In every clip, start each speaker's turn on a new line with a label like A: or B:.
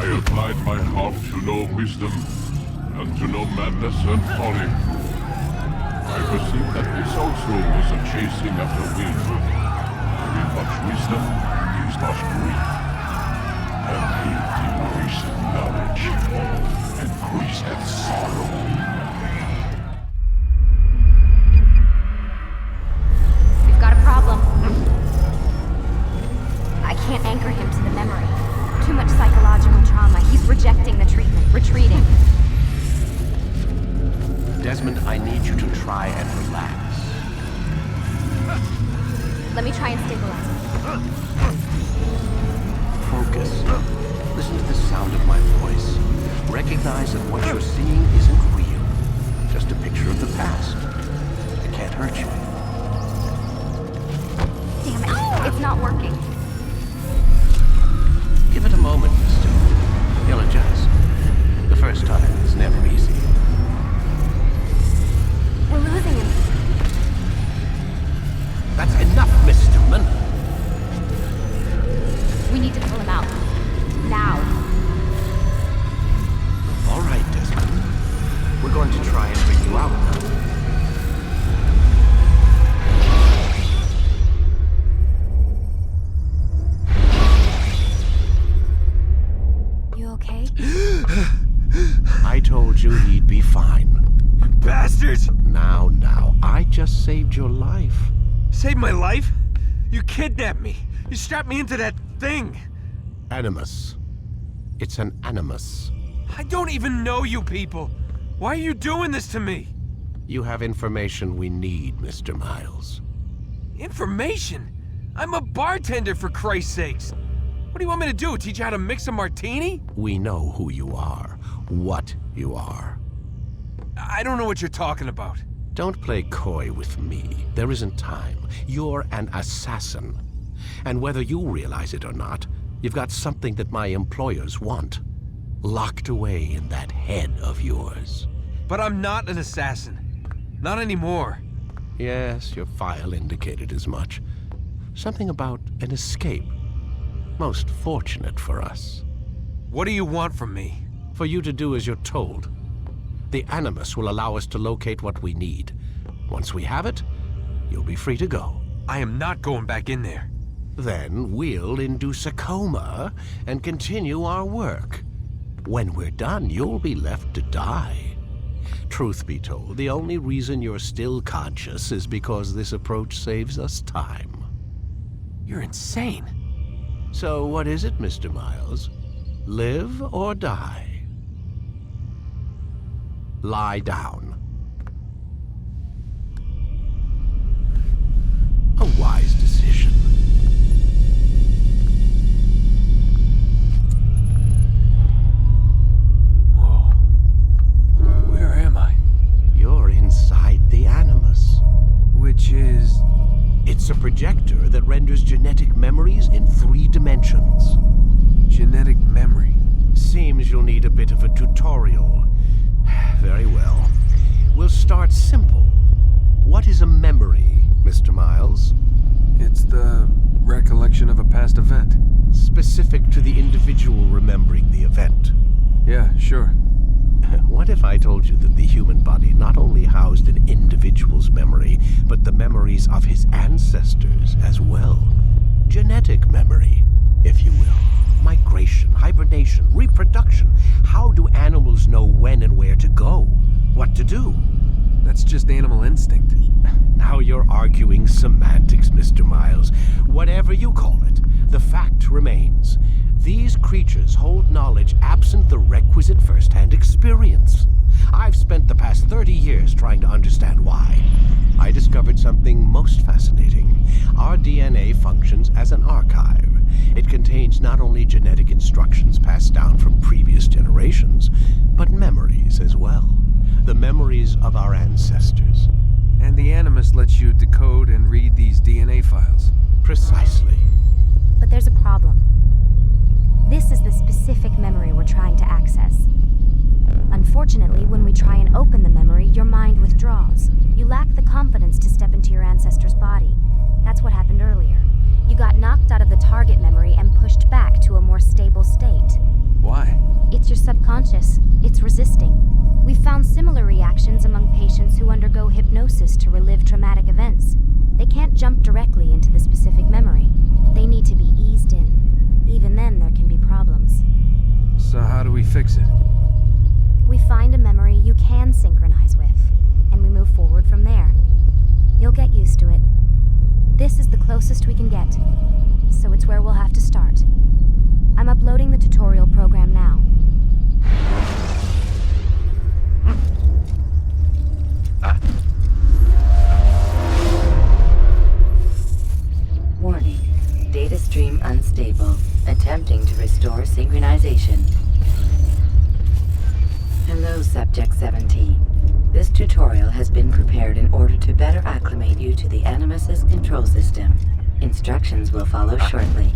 A: I applied my heart to know wisdom, and to know madness and folly. I perceived that this also was a chasing after wind. With much wisdom is much grief, and hate increaseth knowledge, and increaseth sorrow.
B: We've got a problem. I can't anchor him to the memory. Too much psychological trauma. He's rejecting the treatment, retreating.
C: Desmond, I need you to try and relax.
B: Let me try and stabilize him.
C: Focus. Listen to the sound of my voice. Recognize that what you're seeing isn't real. Just a picture of the past. It can't hurt you.
B: Damn it, it's not working.
C: Give it a moment, mister. He'll adjust. The first time is never easy.
B: We're losing him.
C: That's enough, Miss Stillman.
B: We need to pull him out. Now.
C: All right, Desmond. We're going to try and bring you out now.
B: You okay?
C: I told you he'd be fine.
D: Bastards!
C: Now, I just saved your life.
D: Saved my life? You kidnapped me. You strapped me into that thing.
C: Animus. It's an animus.
D: I don't even know you people. Why are you doing this to me?
C: You have information we need, Mr. Miles.
D: Information? I'm a bartender, for Christ's sakes. What do you want me to do? Teach you how to mix a martini?
C: We know who you are, what you are.
D: I don't know what you're talking about.
C: Don't play coy with me. There isn't time. You're an assassin. And whether you realize it or not, you've got something that my employers want. Locked away in that head of yours.
D: But I'm not an assassin. Not anymore.
C: Yes, your file indicated as much. Something about an escape. Most fortunate for us.
D: What do you want from me?
C: For you to do as you're told. The Animus will allow us to locate what we need. Once we have it, you'll be free to go.
D: I am not going back in there.
C: Then we'll induce a coma and continue our work. When we're done, you'll be left to die. Truth be told, the only reason you're still conscious is because this approach saves us time.
D: You're insane.
C: So what is it, Mr. Miles? Live or die? Lie down. A wise decision.
D: Whoa. Where am I?
C: You're inside the Animus.
D: Which is...
C: It's a projector that renders genetic memories in 3 dimensions.
D: genetic memory.
C: Seems you'll need a bit of a tutorial. Very well. We'll start simple. What is a memory, Mr. Miles?
D: It's the recollection of a past event.
C: Specific to the individual remembering the event.
D: Yeah, sure.
C: What if I told you that the human body not only housed an individual's memory, but the memories of his ancestors as well? Genetic memory, if you will. Migration, hibernation, reproduction. How do animals know when and where to go? What to do?
D: That's just animal instinct.
C: Now you're arguing semantics, Mr. Miles. Whatever you call it, the fact remains. These creatures hold knowledge absent the requisite first-hand experience. I've spent the past 30 years trying to understand why. I discovered something most fascinating. Our DNA functions as an archive. It contains not only genetic instructions passed down from previous generations, but memories as well. The memories of our ancestors.
D: And the Animus lets you decode and read these DNA files.
C: Precisely.
B: But there's a problem. This is the specific memory we're trying to access. Unfortunately, when we try and open the memory, your mind withdraws. You lack the confidence to step into your ancestor's body. That's what happened earlier. You got knocked out of the target memory and pushed back to a more stable state.
D: Why?
B: unconscious. It's resisting. We've found similar reactions among patients who undergo hypnosis to relive traumatic events. They can't jump directly into the specific memory. They need to be eased in. Even then, there can be problems.
D: So how do we fix it?
B: We find a memory you can synchronize with, and we move forward from there. You'll get used to it. This is the closest we can get, so it's where we'll have to start. I'm uploading the tutorial program now.
E: Warning. Data stream unstable. Attempting to restore synchronization. Hello, Subject 17. This tutorial has been prepared in order to better acclimate you to the Animus's control system. Instructions will follow shortly.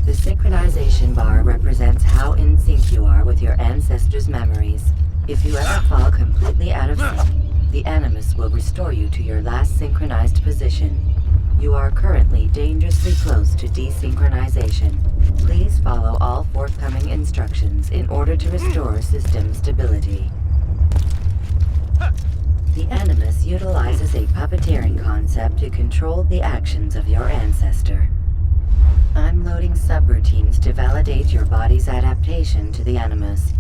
E: The synchronization bar represents how in sync you are with your ancestors' memories. If you ever fall completely out of sync, the Animus will restore you to your last synchronized position. You are currently dangerously close to desynchronization. Please follow all forthcoming instructions in order to restore system stability. The Animus utilizes a puppeteering concept to control the actions of your ancestor. I'm loading subroutines to validate your body's adaptation to the Animus.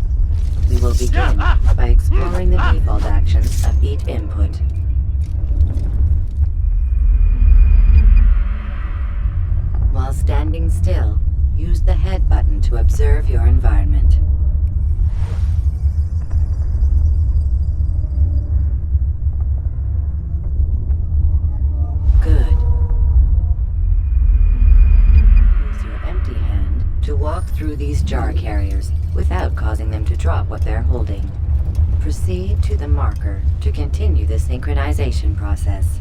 E: We will begin by exploring the default actions of each input. While standing still, use the head button to observe your environment. Good. Use your empty hand to walk through these jar carriers without causing them to drop what they're holding. Proceed to the marker to continue the synchronization process.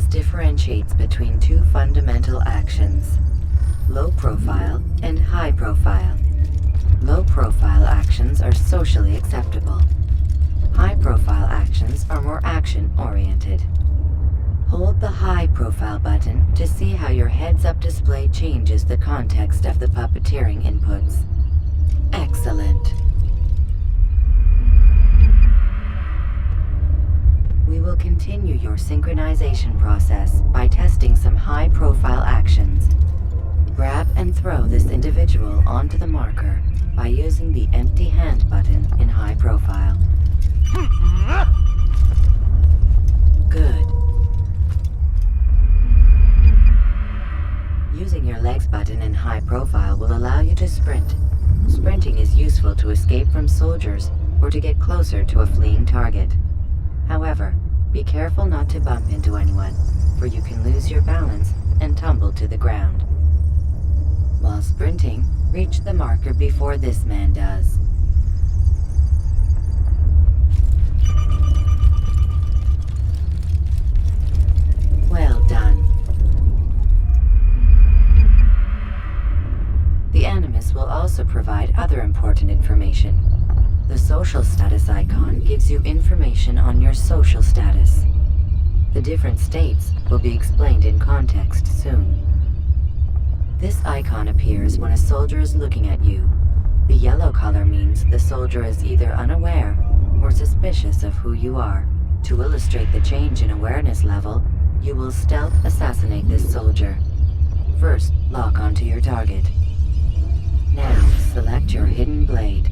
E: Differentiates between two fundamental actions, low profile and high profile. Low profile actions are socially acceptable. High profile actions are more action oriented. Hold the high profile button to see how your heads-up display changes the context of the puppeteering inputs. Excellent. We will continue your synchronization process by testing some high-profile actions. Grab and throw this individual onto the marker by using the empty hand button in high profile. Good. Using your legs button in high profile will allow you to sprint. Sprinting is useful to escape from soldiers or to get closer to a fleeing target. However, be careful not to bump into anyone, for you can lose your balance and tumble to the ground. While sprinting, reach the marker before this man does. Well done. The Animus will also provide other important information. The social status icon gives you information on your social status. The different states will be explained in context soon. This icon appears when a soldier is looking at you. The yellow color means the soldier is either unaware or suspicious of who you are. To illustrate the change in awareness level, you will stealth assassinate this soldier. First, lock onto your target. Now, select your hidden blade.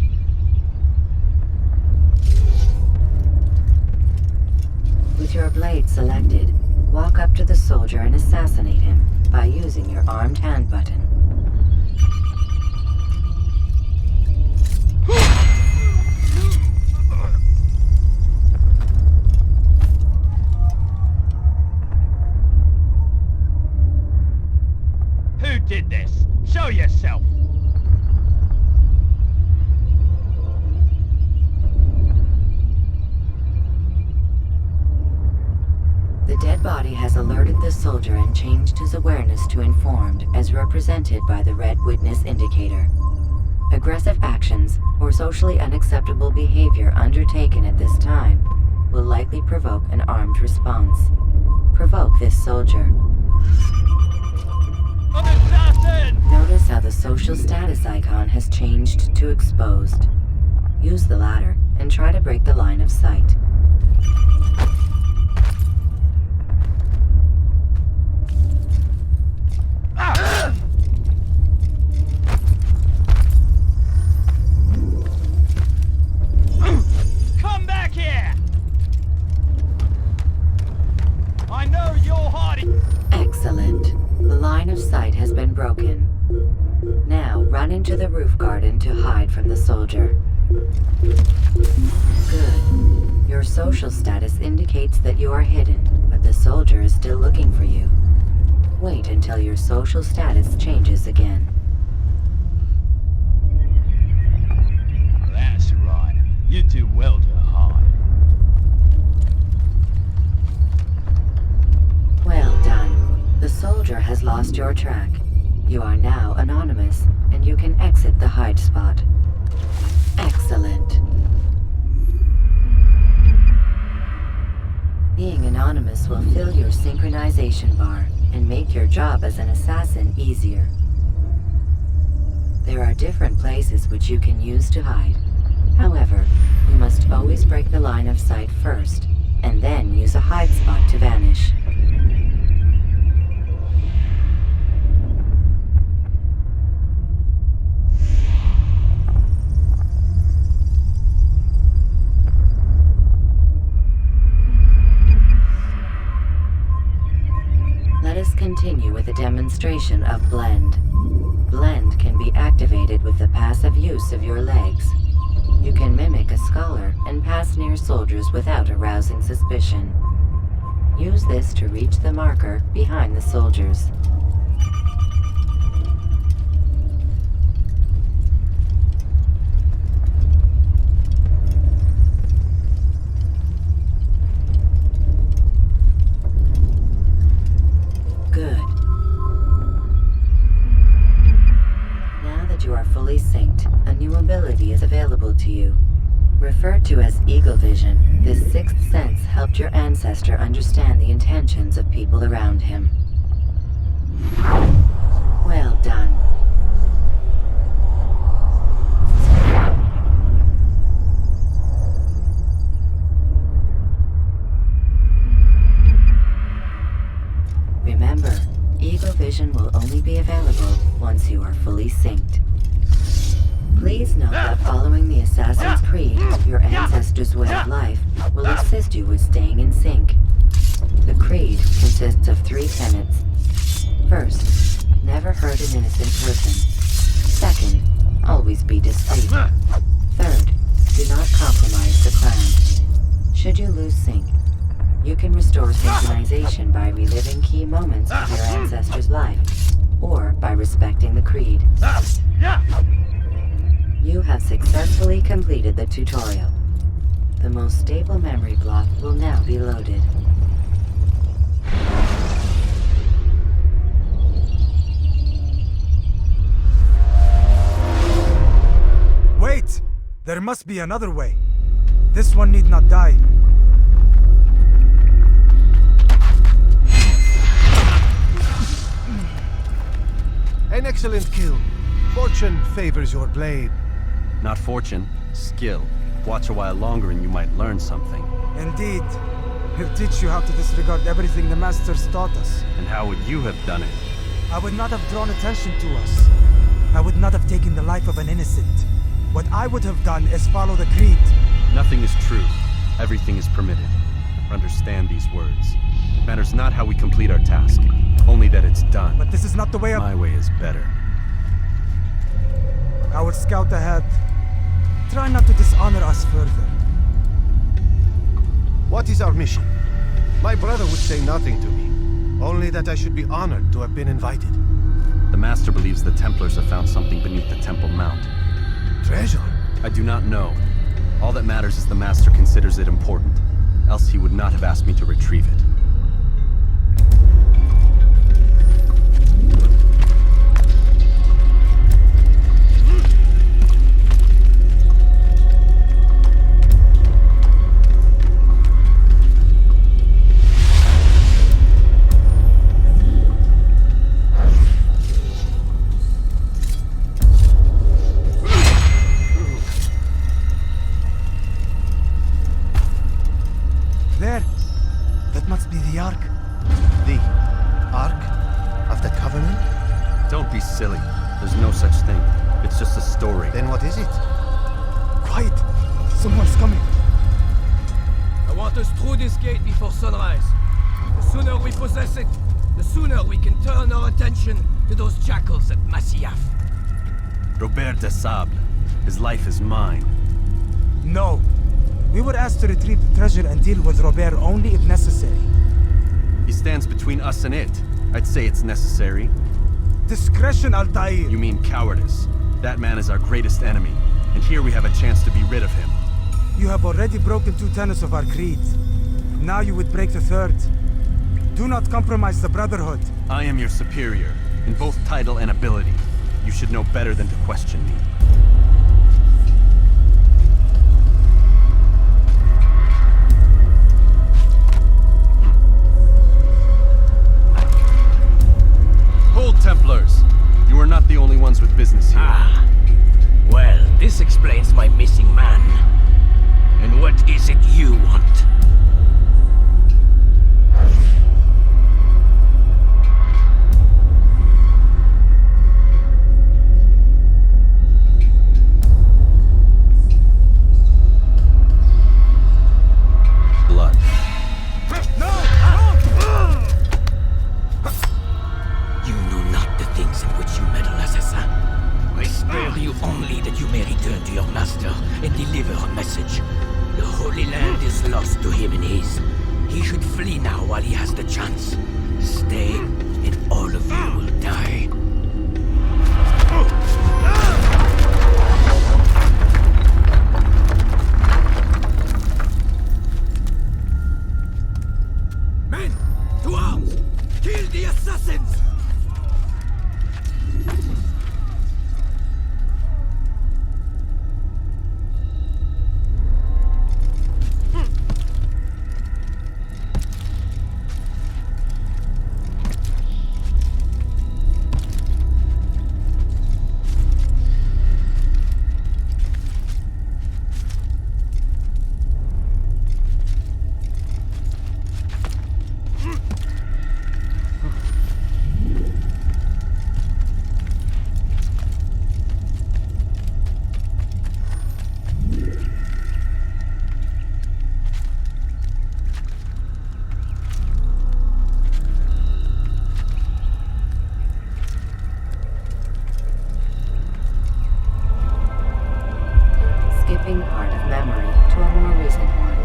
E: With your blade selected, walk up to the soldier and assassinate him by using your armed hand button.
F: Who did this? Show yourself!
E: The dead body has alerted the soldier and changed his awareness to informed, as represented by the red witness indicator. Aggressive actions or socially unacceptable behavior undertaken at this time will likely provoke an armed response. Provoke this soldier.
F: An assassin!
E: Notice how the social status icon has changed to exposed. Use the latter and try to break the line of sight.
F: Come back here! I know you're hiding.
E: Excellent. The line of sight has been broken. Now run into the roof garden to hide from the soldier. Good. Your social status indicates that you are hidden, but the soldier is still looking for you. Wait until your social status changes again.
F: That's right. You do well to hide.
E: Well done. The soldier has lost your track. You are now anonymous, and you can exit the hide spot. Excellent. Being anonymous will fill your synchronization bar and make your job as an assassin easier. There are different places which you can use to hide. However, you must always break the line of sight first, and then use a hide spot to vanish. Let us continue with a demonstration of Blend. Blend can be activated with the passive use of your legs. You can mimic a scholar and pass near soldiers without arousing suspicion. Use this to reach the marker behind the soldiers. Good. Now that you are fully synced, a new ability is available to you. Referred to as Eagle Vision, this sixth sense helped your ancestor understand the intentions of people around him. Well done. Remember, Eagle Vision will only be available once you are fully synced. Please note that following the Assassin's Creed, your ancestors' way of life will assist you with staying in sync. The Creed consists of 3 tenets. First, never hurt an innocent person. Second, always be discreet. Third, do not compromise the clan. Should you lose sync, you can restore synchronization by reliving key moments of your ancestor's life, or by respecting the Creed. You have successfully completed the tutorial. The most stable memory block will now be loaded.
G: Wait! There must be another way. This one need not die.
C: An excellent kill. Fortune favors your blade.
H: Not fortune, skill. Watch a while longer and you might learn something.
G: Indeed. He'll teach you how to disregard everything the Masters taught us.
H: And how would you have done it?
G: I would not have drawn attention to us. I would not have taken the life of an innocent. What I would have done is follow the creed.
H: Nothing is true. Everything is permitted. Understand these words. It matters not how we complete our task, only that it's done.
G: But this is not the way of...
H: My way is better.
G: I will scout ahead. Try not to dishonor us further.
C: What is our mission? My brother would say nothing to me. Only that I should be honored to have been invited.
H: The Master believes the Templars have found something beneath the Temple Mount.
C: Treasure?
H: I do not know. All that matters is the Master considers it important. Else he would not have asked me to retrieve it.
G: There. That must be the Ark.
C: The Ark of the Covenant?
H: Don't be silly. There's no such thing. It's just a story.
C: Then what is it?
G: Quiet. Someone's coming.
I: I want us through this gate before sunrise. The sooner we possess it, the sooner we can turn our attention to those jackals at Masyaf.
H: Robert de Sable. His life is mine.
G: No. We were asked to retrieve the treasure and deal with Robert only if necessary.
H: He stands between us and it. I'd say it's necessary.
G: Discretion, Altair.
H: You mean cowardice. That man is our greatest enemy, and here we have a chance to be rid of him.
G: You have already broken 2 tenets of our creed. Now you would break the 3rd. Do not compromise the Brotherhood.
H: I am your superior, in both title and ability. You should know better than to question me. Hold, Templars! You are not the only ones with business here.
I: Ah. Well, this explains my missing man. And what is it you want?
H: Blood.
I: You know not the things in which you meddle, assassin. I spare you only that you may return to your master and deliver a message. The Holy Land is lost to him and his. He should flee now while he has the chance. Stay, and all of you will die. Men, to arms! Kill the assassins!
E: Skipping part of memory to a more recent one.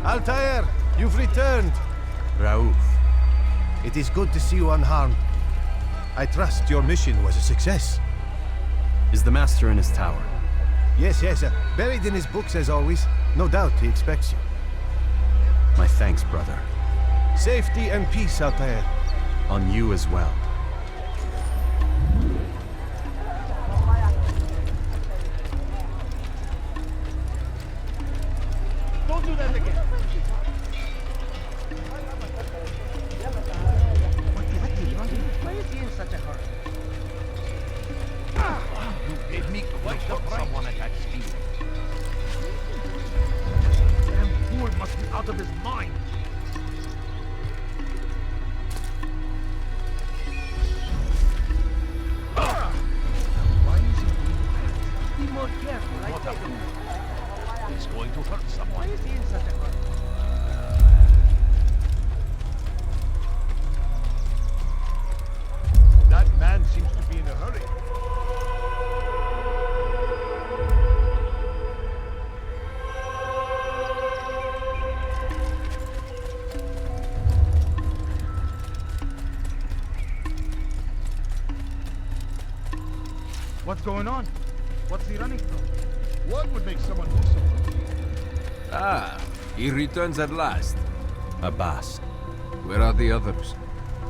C: Altair, you've returned.
H: Raouf.
C: It is good to see you unharmed. I trust your mission was a success.
H: Is the Master in his tower?
C: Yes, buried in his books as always. No doubt he expects you.
H: My thanks, brother.
C: Safety and peace, Altair.
H: On you as well.
F: Don't do that again.
G: What's going on? What's he running from?
J: What would make someone do something?
D: Ah, he returns at last.
H: Abbas.
D: Where are the others?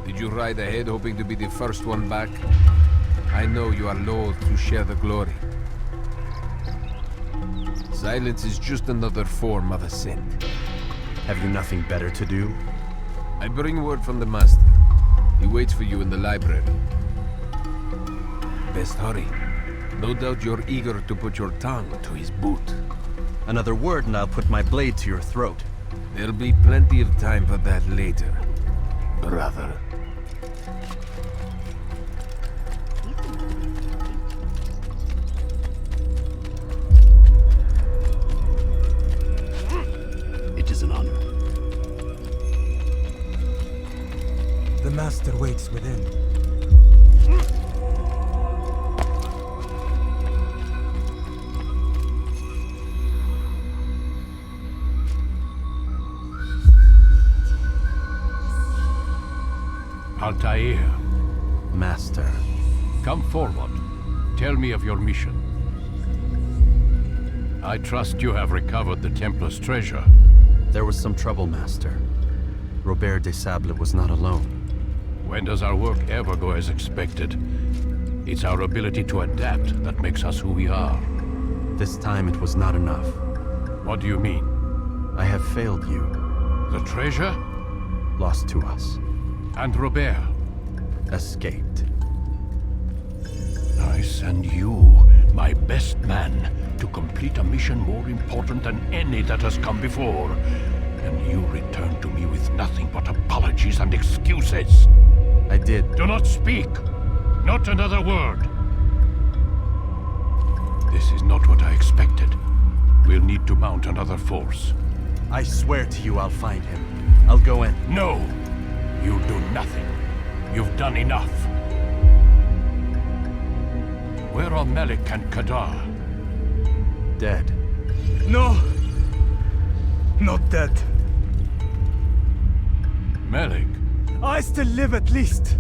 D: Did you ride ahead hoping to be the first one back? I know you are loath to share the glory. Silence is just another form of assent.
H: Have you nothing better to do?
D: I bring word from the Master. He waits for you in the library. Best hurry. No doubt you're eager to put your tongue to his boot.
H: Another word and I'll put my blade to your throat.
D: There'll be plenty of time for that later, brother.
J: It is an honor.
G: The Master waits within.
A: Altair,
H: Master.
A: come forward. Tell me of your mission. I trust you have recovered the Templar's treasure.
H: There was some trouble, Master. Robert de Sable was not alone.
A: When does our work ever go as expected? It's our ability to adapt that makes us who we are.
H: This time it was not enough.
A: What do you mean?
H: I have failed you.
A: The treasure?
H: Lost to us.
A: And Robert?
H: Escaped.
A: I send you, my best man, to complete a mission more important than any that has come before. And you return to me with nothing but apologies and excuses.
H: I did.
A: Do not speak! Not another word! This is not what I expected. We'll need to mount another force.
H: I swear to you I'll find him. I'll go in.
A: No! You do nothing. You've done enough. Where are Malik and Kadar?
H: Dead.
G: No! Not dead.
A: Malik?
G: I still live at least.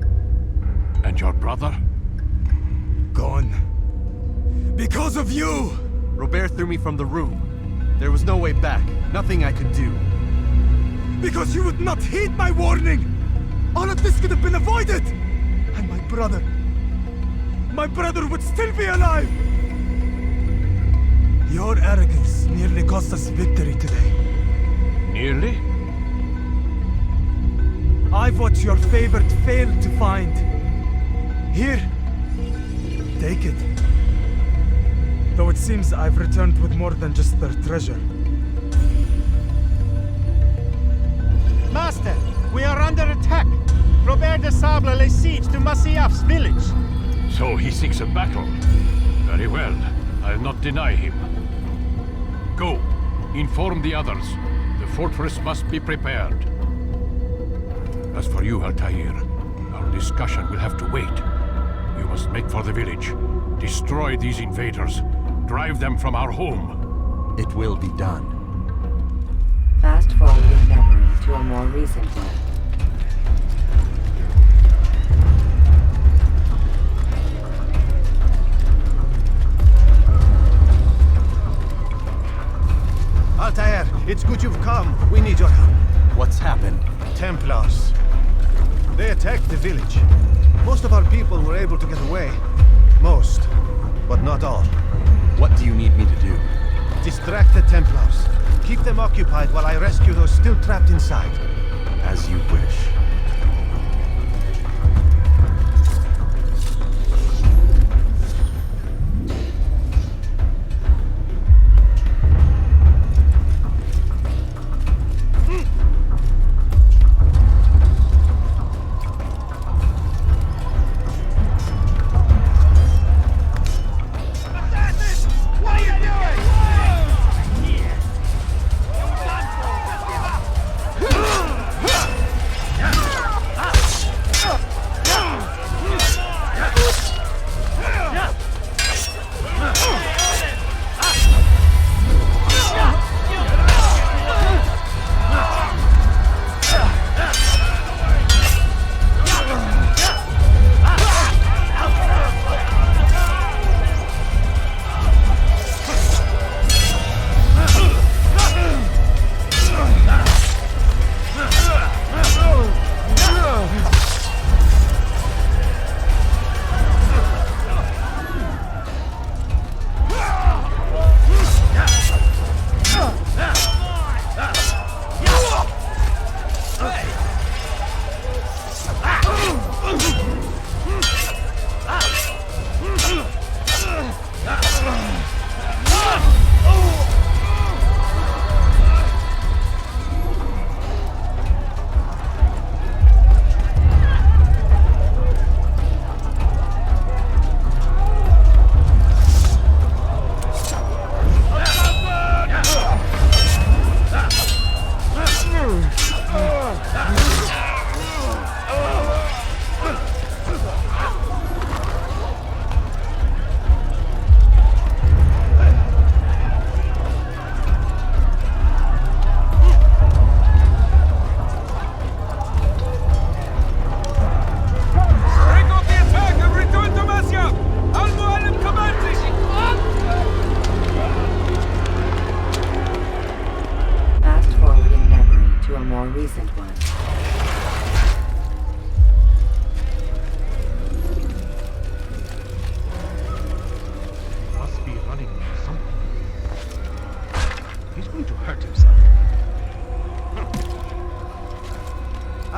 A: And your brother?
G: Gone. Because of you!
H: Robert threw me from the room. There was no way back. Nothing I could do.
G: Because you would not heed my warning! All of this could have been avoided! And my brother would still be alive! Your arrogance nearly cost us victory today.
A: Nearly?
G: I've what your favorite failed to find. Here, take it. Though it seems I've returned with more than just their treasure.
K: Master, we are under attack. Robert de Sable lays siege to Masyaf's village.
A: So he seeks a battle. Very well. I'll not deny him. Go. Inform the others. The fortress must be prepared. As for you, Altair, our discussion will have to wait. You must make for the village. Destroy these invaders. Drive them from our home.
H: It will be done.
E: Fast forwarding memory to a more recent one.
K: Altair, it's good you've come. We need your help.
H: What's happened?
K: Templars. They attacked the village. Most of our people were able to get away. Most, but not all.
H: What do you need me to do?
K: Distract the Templars. Keep them occupied while I rescue those still trapped inside.
H: As you wish.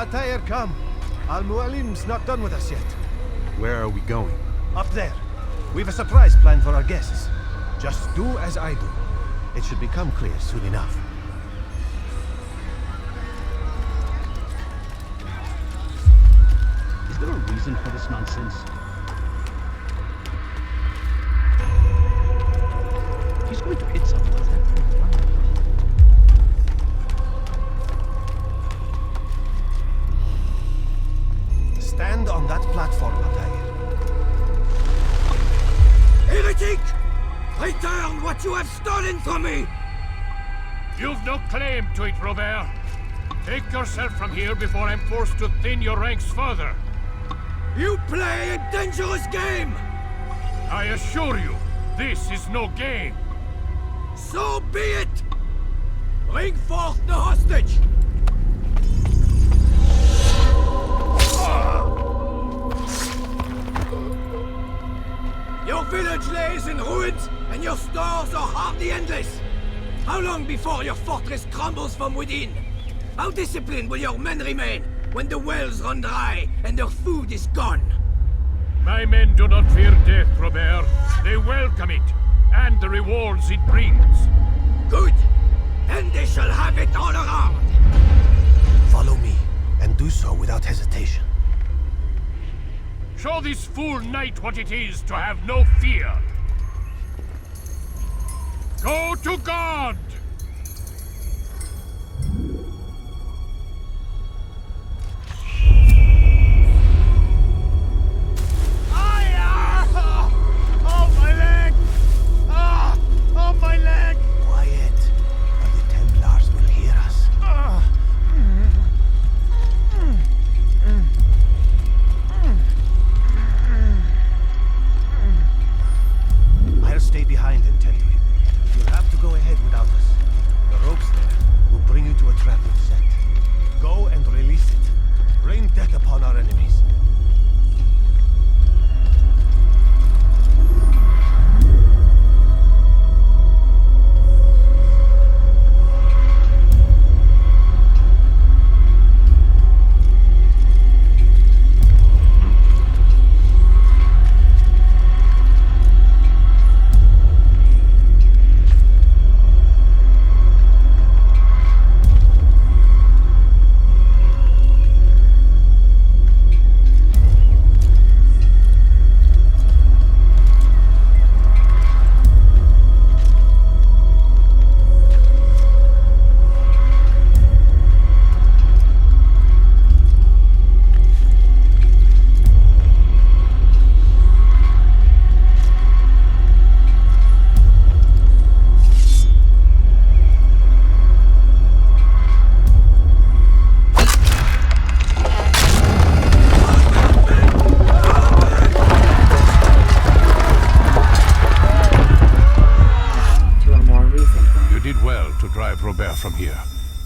K: Altair, come. Al-Mualim's not done with us yet.
H: Where are we going?
K: Up there. We've a surprise plan for our guests. Just do as I do. It should become clear soon enough.
J: Is there a reason for this nonsense? He's going to hit someone.
K: Stand on that platform, Altair.
I: Heretic! Return what you have stolen from me!
L: You've no claim to it, Robert. Take yourself from here before I'm forced to thin your ranks further.
I: You play a dangerous game!
L: I assure you, this is no game.
I: So be it! Bring forth the hostage! Your village lays in ruins, and your stores are hardly endless. How long before your fortress crumbles from within? How disciplined will your men remain when the wells run dry and their food is gone?
L: My men do not fear death, Robert. They welcome it, and the rewards it brings.
I: Good. Then they shall have it all around.
K: Follow me, and do so without hesitation.
L: Show this fool knight what it is to have no fear. Go to God!
F: Oh, my leg! Oh, my leg!
K: Quiet, or the Templars will hear us. I'll stay behind and tend to him. You'll have to go ahead without us. The ropes there will bring you to a trap we've set. Go and release it. Rain death upon our enemies.
L: From here.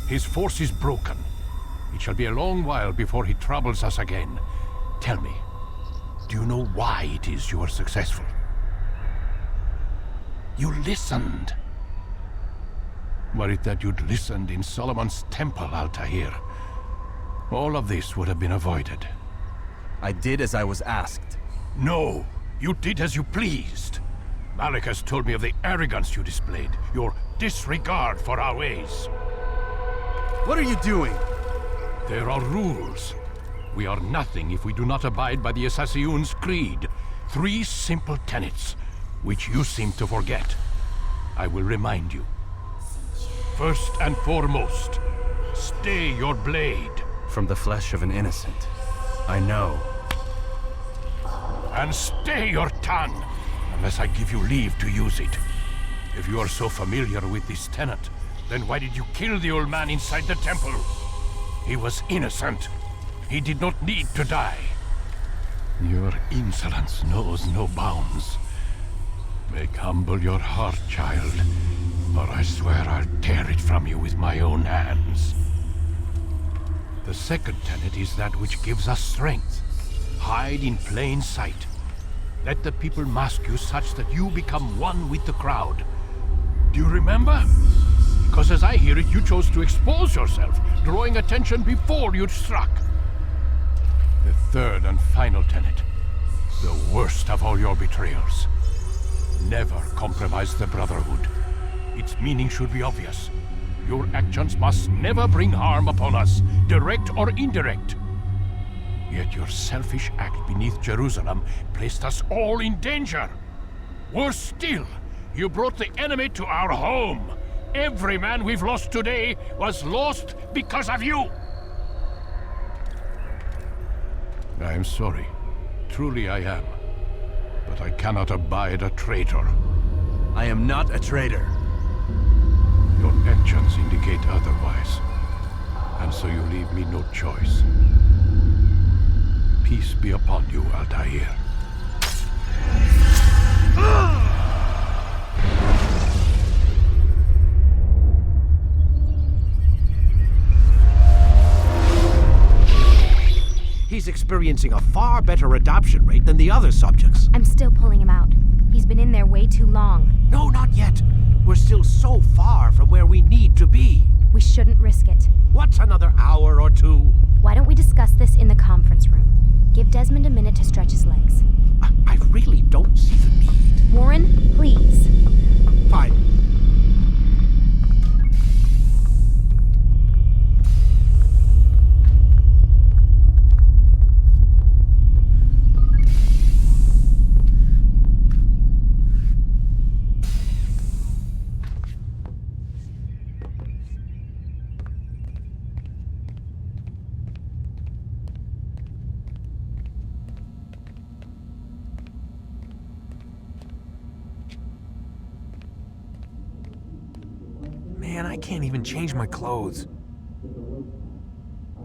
L: His force is broken. It shall be a long while before he troubles us again. Tell me, do you know why it is you are successful? You listened. Were it that you'd listened in Solomon's temple, Altair, all of this would have been avoided.
H: I did as I was asked.
L: No, you did as you pleased. Malik has told me of the arrogance you displayed, your disregard for our ways.
H: What are you doing?
L: There are rules. We are nothing if we do not abide by the Assassin's creed. 3 simple tenets, which you seem to forget. I will remind you. First and foremost, stay your blade.
H: From the flesh of an innocent. I know.
L: And stay your tongue, unless I give you leave to use it. If you are so familiar with this tenet, then why did you kill the old man inside the temple? He was innocent. He did not need to die. Your insolence knows no bounds. Make humble your heart, child, or I swear I'll tear it from you with my own hands. The second tenet is that which gives us strength. Hide in plain sight. Let the people mask you such that you become one with the crowd. Do you remember? Because as I hear it, you chose to expose yourself, drawing attention before you'd struck. The third and final tenet. The worst of all your betrayals. Never compromise the Brotherhood. Its meaning should be obvious. Your actions must never bring harm upon us, direct or indirect. Yet your selfish act beneath Jerusalem placed us all in danger. Worse still, you brought the enemy to our home. Every man we've lost today was lost because of you. I am sorry. Truly I am. But I cannot abide a traitor.
H: I am not a traitor.
L: Your actions indicate otherwise. And so you leave me no choice. Peace be upon you, Altair.
C: He's experiencing a far better adoption rate than the other subjects.
B: I'm still pulling him out. He's been in there way too long.
C: No, not yet. We're still so far from where we need to be.
B: We shouldn't risk it.
C: What's another hour or two?
B: Why don't we discuss this in the conference room? Give Desmond a minute to stretch his legs.
C: I really don't see the need.
B: Warren, please.
C: Fine.
M: Man, I can't even change my clothes.
N: I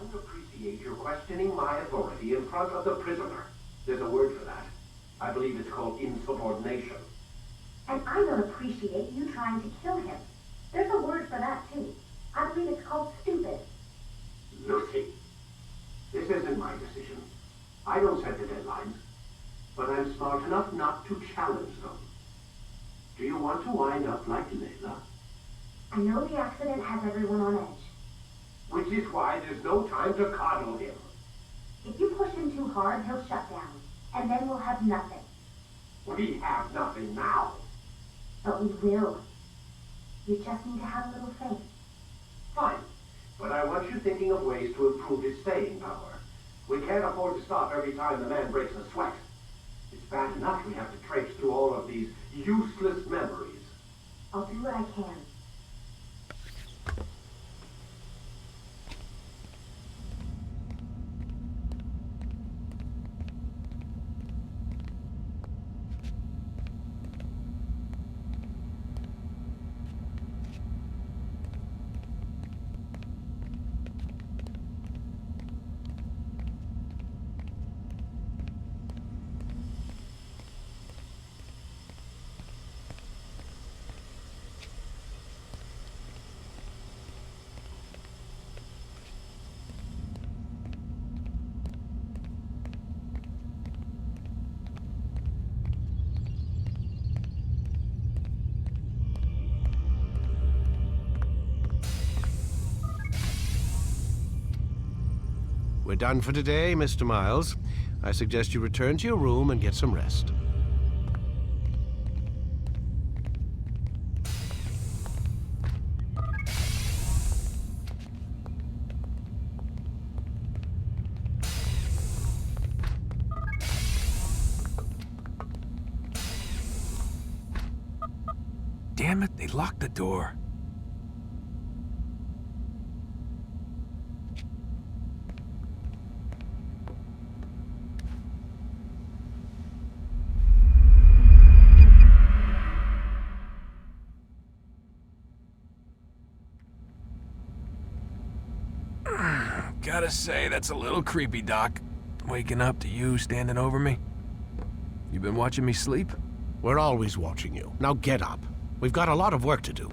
N: don't appreciate your questioning my authority in front of the prisoner. There's a word for that. I believe it's called insubordination.
O: And I don't appreciate you trying to kill him. There's a word for that, too. I believe it's called stupid.
N: Lucy, this isn't my decision. I don't set the deadlines. But I'm smart enough not to challenge them. Do you want to wind up like Layla?
O: I know the accident has everyone on edge.
N: Which is why there's no time to coddle him.
O: If you push him too hard, he'll shut down. And then we'll have nothing.
N: We have nothing now.
O: But we will. You just need to have a little faith.
N: Fine. But I want you thinking of ways to improve his staying power. We can't afford to stop every time the man breaks a sweat. It's bad enough we have to traipse through all of these useless memories.
O: I'll do what I can.
C: We're done for today, Mr. Miles. I suggest you return to your room and get some rest.
M: Damn it, they locked the door. Gotta say, that's a little creepy, Doc. Waking up to you standing over me. You been watching me sleep?
C: We're always watching you. Now get up. We've got a lot of work to do.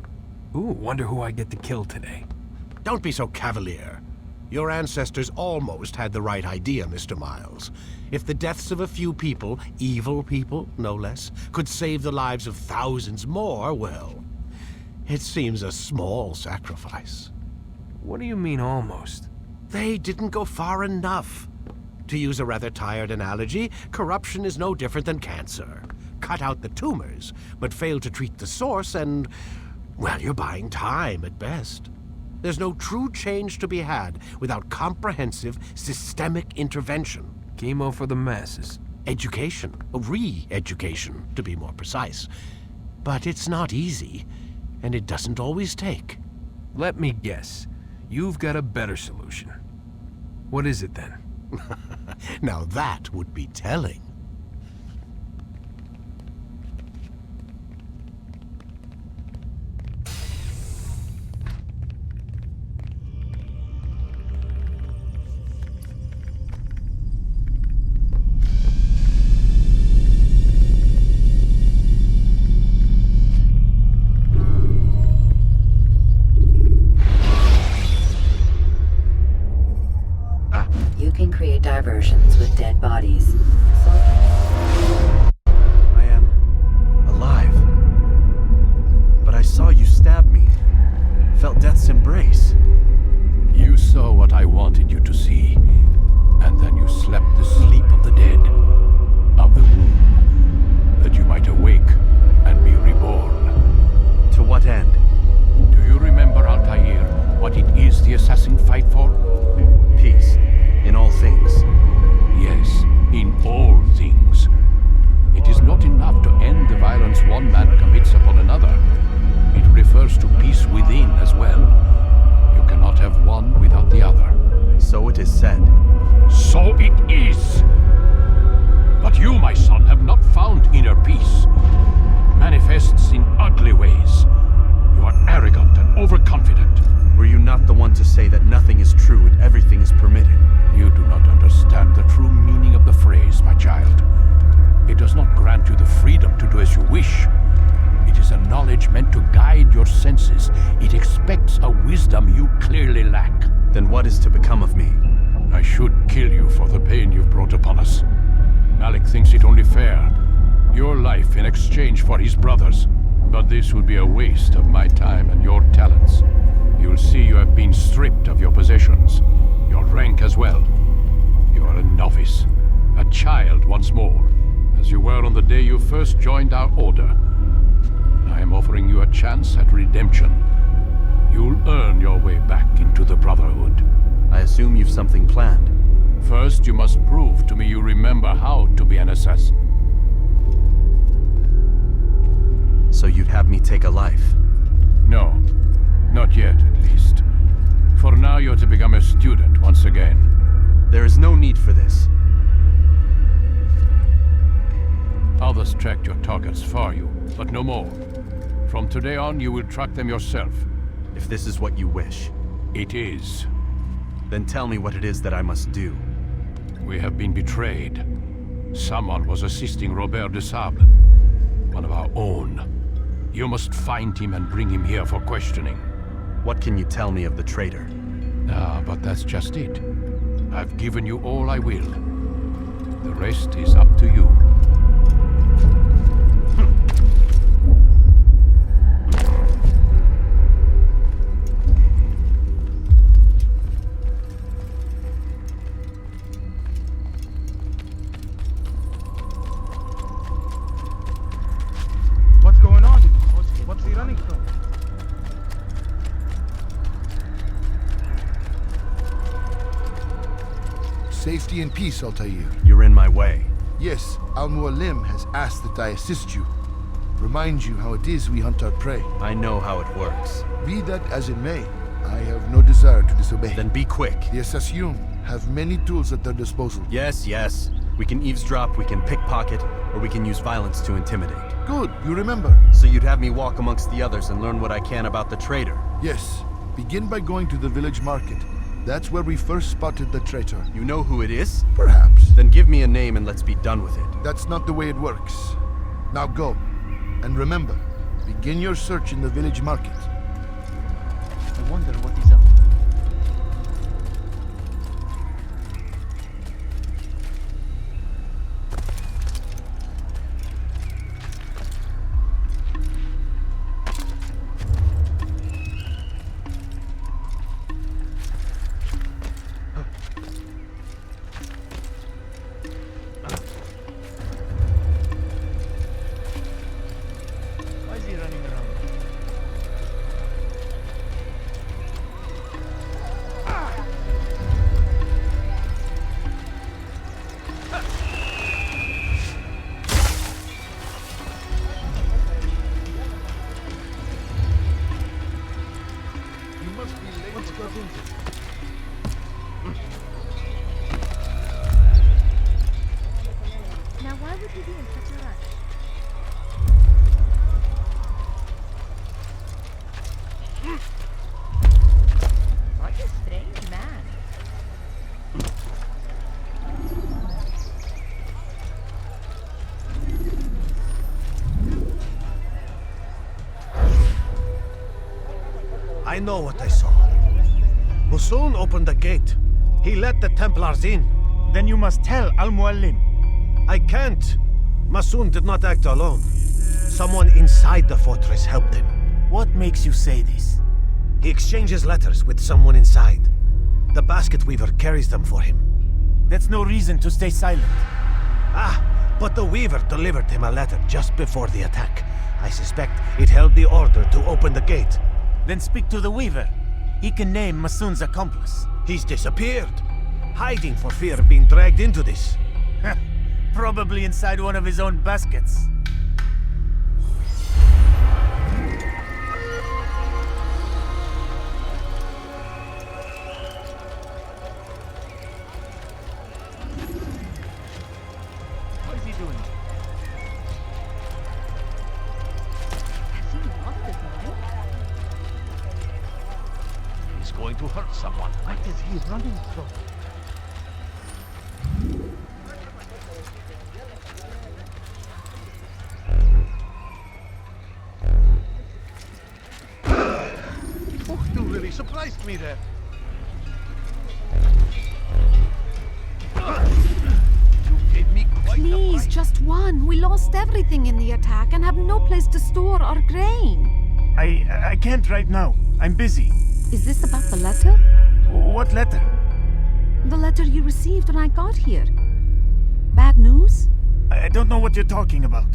M: Ooh, wonder who I get to kill today.
C: Don't be so cavalier. Your ancestors almost had the right idea, Mr. Miles. If the deaths of a few people, evil people, no less, could save the lives of thousands more, well, it seems a small sacrifice.
M: What do you mean, almost?
C: They didn't go far enough. To use a rather tired analogy, corruption is no different than cancer. Cut out the tumors, but fail to treat the source and, well, you're buying time at best. There's no true change to be had without comprehensive, systemic intervention.
M: Chemo for the masses.
C: Education. Re-education, to be more precise. But it's not easy, and it doesn't always take.
M: Let me guess. You've got a better solution. What is it then?
C: Now that would be telling.
E: You can create diversions with dead bodies.
H: I am alive. But I saw you stab me. Felt death's embrace.
L: You saw what I wanted you to see, and then you slept the sleep of the dead, of the womb, that you might awake and be reborn.
H: To what end?
L: Do you remember, Altair, what it is the assassin fight for?
H: Peace. In all things.
L: Yes, in all things. It is not enough to end the violence one man commits upon another. It refers to peace within as well. You cannot have one without the other.
H: So it is said.
L: So it is. But you, my son, have not found inner peace. It manifests in ugly ways. You are arrogant and overconfident.
H: Were you not the one to say that nothing is true and everything is permitted?
L: You do not understand the true meaning of the phrase, my child. It does not grant you the freedom to do as you wish. It is a knowledge meant to guide your senses. It expects a wisdom you clearly lack.
H: Then what is to become of me?
L: I should kill you for the pain you've brought upon us. Malik thinks it only fair. Your life in exchange for his brother's. But this would be a waste of my time and your talents. You'll see you have been stripped of your possessions, your rank as well. You are a novice, a child once more, as you were on the day you first joined our order. I am offering you a chance at redemption. You'll earn your way back into the Brotherhood.
H: I assume you've something planned.
L: First, you must prove to me you remember how to be an assassin.
H: So you'd have me take a life?
L: No. Not yet, at least. For now, you're to become a student once again.
H: There is no need for this.
L: Others tracked your targets for you, but no more. From today on, you will track them yourself.
H: If this is what you wish.
L: It is.
H: Then tell me what it is that I must do.
L: We have been betrayed. Someone was assisting Robert de Sable, one of our own. You must find him and bring him here for questioning.
H: What can you tell me of the traitor?
L: But that's just it. I've given you all I will. The rest is up to you.
G: What's going on? What's he running from?
P: Safety and peace, Altair.
H: You're in my way.
P: Yes, Al-Mualim has asked that I assist you. Remind you how it is we hunt our prey.
H: I know how it works.
P: Be that as it may, I have no desire to disobey.
H: Then be quick.
P: The Assassin have many tools at their disposal.
H: Yes, yes. We can eavesdrop, we can pickpocket, or we can use violence to intimidate.
P: Good, you remember.
H: So you'd have me walk amongst the others and learn what I can about the traitor?
P: Yes. Begin by going to the village market. That's where we first spotted the traitor.
H: You know who it is?
P: Perhaps.
H: Then give me a name and let's be done with it.
P: That's not the way it works. Now go. And remember, begin your search in the village market.
K: what's got into?
O: Now, why would he be in such a rush? What a strange man.
K: I know what I saw. Musun opened the gate. He let the Templars in.
F: Then you must tell Al-Mualim.
K: I can't. Musun did not act alone. Someone inside the fortress helped him.
F: What makes you say this?
K: He exchanges letters with someone inside. The basket weaver carries them for him.
F: That's no reason to stay silent.
K: Ah, but the weaver delivered him a letter just before the attack. I suspect it held the order to open the gate.
F: Then speak to the weaver. He can name Masun's accomplice.
K: He's disappeared, hiding for fear of being dragged into this.
F: Probably inside one of his own baskets.
J: What is he doing?
O: Has he lost his mind?
J: He's going to hurt someone.
G: What is he running from?
K: Oh, you really surprised me there. You gave me quite
Q: Please, just one. We lost everything in the attack and have no place to store our grain.
F: I can't right now. I'm busy.
Q: Is this about the letter?
F: What letter?
Q: The letter you received when I got here. Bad news?
F: I don't know what you're talking about.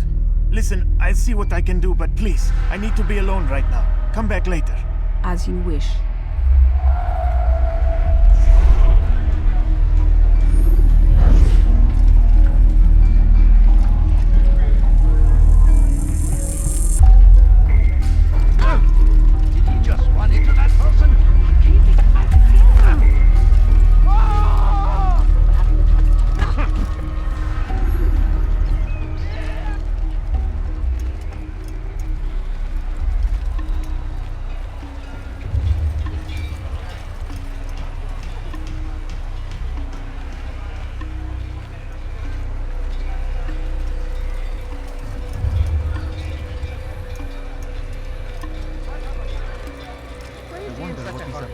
F: Listen, I'll see what I can do, but please, I need to be alone right now. Come back later.
Q: As you wish.
J: Did he just run into that person?
O: I wonder what he's up to.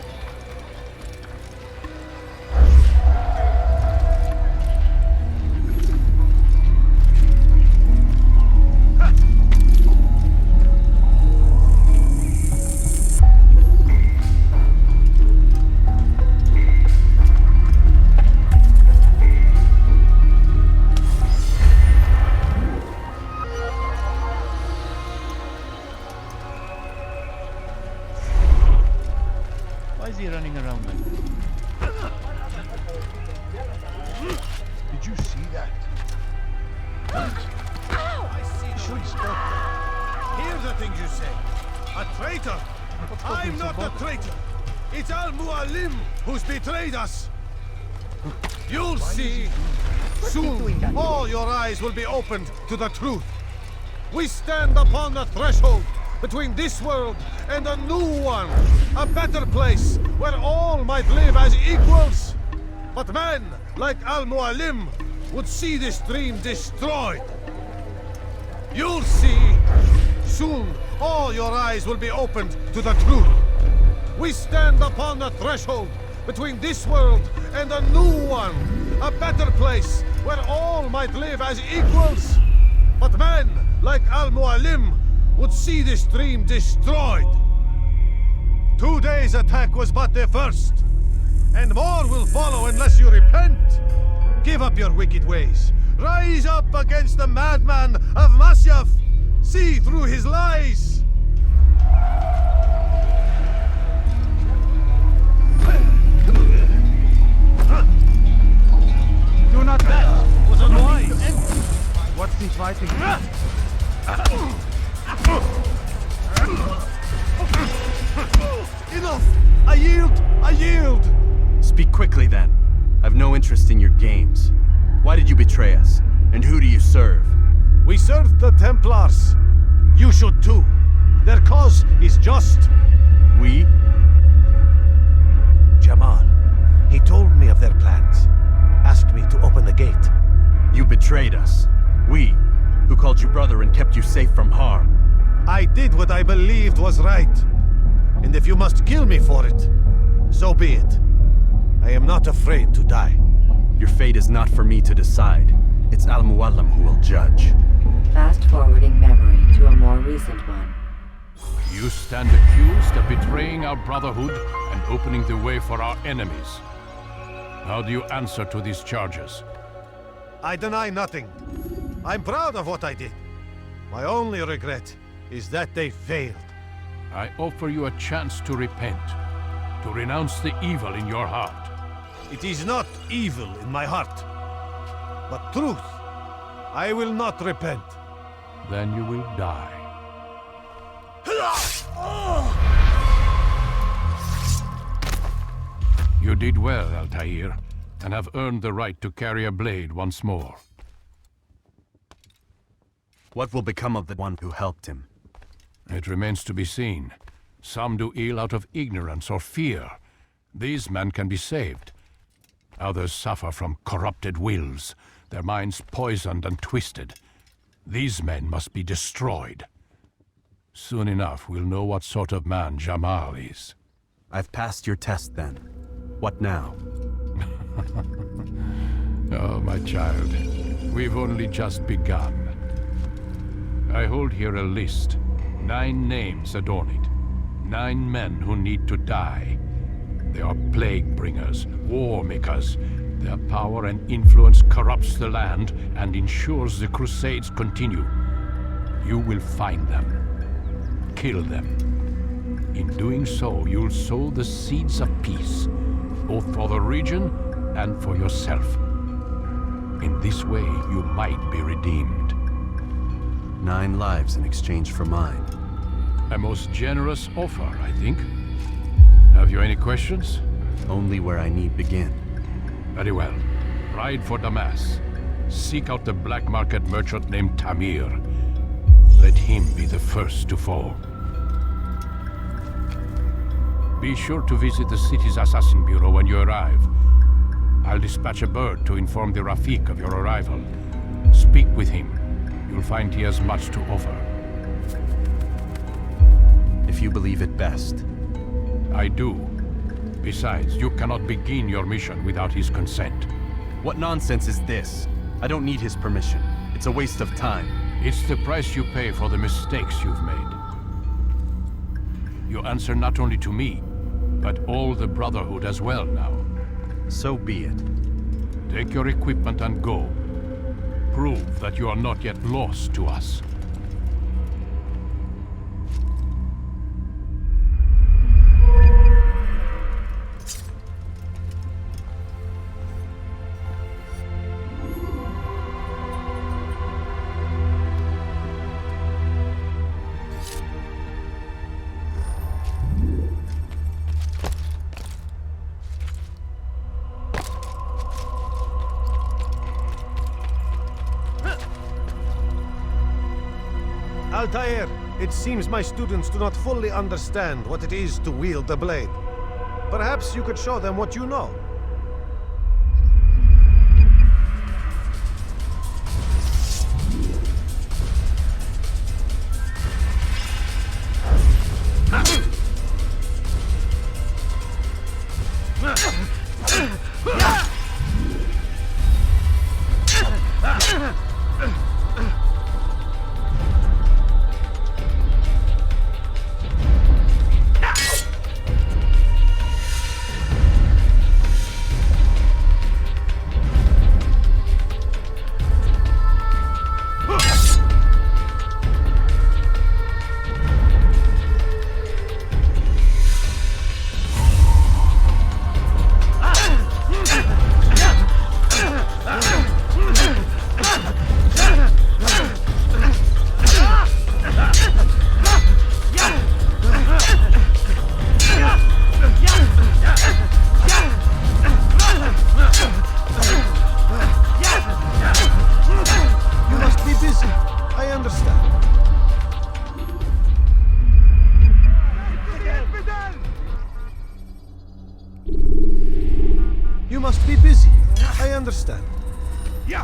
J: Why is he running around like this?
P: Did you see that?
K: I see you should stop that. Hear the things you say. A traitor! I'm not a traitor! It's Al-Mualim who's betrayed us! You'll see! Soon, all your eyes will be opened to the truth. We stand upon the threshold between this world and a new one, a better place where all might live as equals. But men like Al-Mualim would see this dream destroyed. You'll see. Soon, all your eyes will be opened to the truth. We stand upon the threshold between this world and a new one, a better place where all might live as equals. But men like Al-Mualim would see this dream destroyed. Today's attack was but the first, and more will follow unless you repent. Give up your wicked ways. Rise up against the madman of Masyaf. See through his lies.
G: Do not
K: That was unwise.
G: What's he fighting?
K: Enough! I yield!
H: Speak quickly then. I've no interest in your games. Why did you betray us? And who do you serve?
K: We serve the Templars. You should too. Their cause is just.
H: We?
K: Jamal. He told me of their plans. Asked me to open the gate.
H: You betrayed us. We, who called you brother and kept you safe from harm.
K: I did what I believed was right. And if you must kill me for it, so be it. I am not afraid to die.
H: Your fate is not for me to decide. It's Al-Muallim who will judge.
E: Fast-forwarding memory to a more recent one.
A: You stand accused of betraying our brotherhood and opening the way for our enemies. How do you answer to these charges?
K: I deny nothing. I'm proud of what I did. My only regret is that they failed.
A: I offer you a chance to repent, to renounce the evil in your heart.
K: It is not evil in my heart, but truth. I will not repent.
A: Then you will die. You did well, Altair, and have earned the right to carry a blade once more.
H: What will become of the one who helped him?
A: It remains to be seen. Some do ill out of ignorance or fear. These men can be saved. Others suffer from corrupted wills, their minds poisoned and twisted. These men must be destroyed. Soon enough, we'll know what sort of man Jamal is.
H: I've passed your test then. What now?
A: Oh, my child. We've only just begun. I hold here a list. 9 names adorn it. 9 men who need to die. They are plague bringers, war makers. Their power and influence corrupts the land and ensures the Crusades continue. You will find them. Kill them. In doing so, you'll sow the seeds of peace, both for the region and for yourself. In this way, you might be redeemed.
H: 9 lives in exchange for mine.
A: A most generous offer, I think. Have you any questions?
H: Only where I need begin.
A: Very well. Ride for Damas. Seek out the black market merchant named Tamir. Let him be the first to fall. Be sure to visit the city's assassin bureau when you arrive. I'll dispatch a bird to inform the Rafik of your arrival. Speak with him. You'll find he has much to offer.
H: If you believe it best.
A: I do. Besides, you cannot begin your mission without his consent.
H: What nonsense is this? I don't need his permission. It's a waste of time.
A: It's the price you pay for the mistakes you've made. You answer not only to me, but all the Brotherhood as well now.
H: So be it.
A: Take your equipment and go. Prove that you are not yet lost to us.
K: Altair, it seems my students do not fully understand what it is to wield the blade. Perhaps you could show them what you know. must be busy. I understand.
L: Yeah.